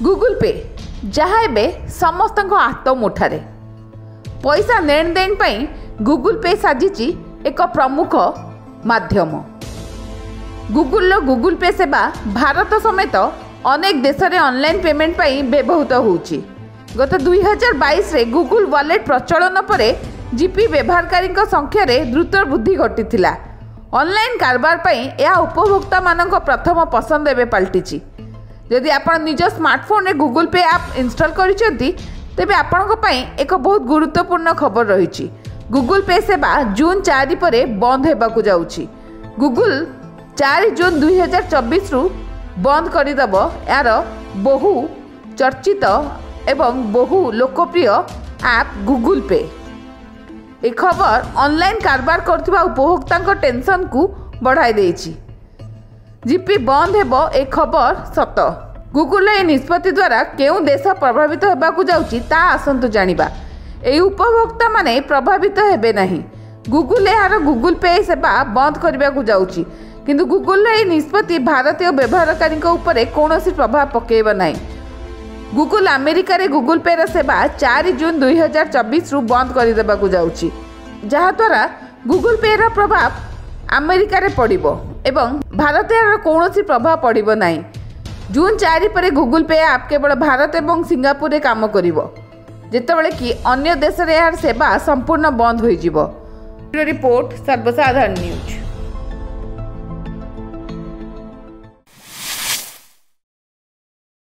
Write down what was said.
Google पे जहाँ एबे समस्त हाथ मुठारे पैसा लेन देन पाई गूगल पे साजिची एक प्रमुख माध्यम। गूगल पे सेवा भारत समेत अनेक देश में ऑनलाइन पेमेंट पाई व्यवहृत होउची। गत 2022 रे गूगल वॉलेट प्रचलन पर जीपी व्यवहारकारी संख्या रे द्रुत वृद्धि घटी। ऑनलाइन कारबार पाई यह उपभोक्ता मानक प्रथम पसंद एवं पलटिची। यदि आप निज स्मार्टफोन रे गूगल पे ऐप इंस्टॉल करिसेंती तेबे आपनक पई एक बहुत गुरुत्वपूर्ण खबर रही। गूगल पे सेवा जून 4 पर बंद हेबाकु जाउची। गूगल 4 जून 2024 रु बंद करदेव यार बहु चर्चित एवं बहु लोकप्रिय ऐप गूगल पे। ए खबर ऑनलाइन कारबार करथिबा उपभोक्ता टेंशन को बढ़ाई देछि। जीपी बंद हेबो ए खबर सत। गूगल ए निष्पत्ति द्वारा केउं देश प्रभावित हेबाकु जाउछि ता आसंतु जानिबा। ए उपभोक्ता माने प्रभावित हेबे नहीं। गूगल यार गूगल पे सेवा बंद करबाकु जाउछि किंतु गूगल ए निष्पत्ति भारतीय व्यवहारकारी उपरे कौनसी प्रभाव पकेबा नहीं। गूगल अमेरिका रे गूगल पे सेवा 4 जून 2024 रु बंद करदेबाकु जाउछि, जहा द्वारा गूगल पे प्रभाव अमेरिका रे पड़िबो एवं भारत कौनसी प्रभाव पड़िबो नहीं। जून 4 पर गूगल पे ऐप केवल भारत एवं सिंगापुर रे काम करिवो, जेतेबेले कि अन्य देश रे यार सेवा संपूर्ण बंद होई जिवो। रिपोर्ट सर्वसाधारण न्यूज।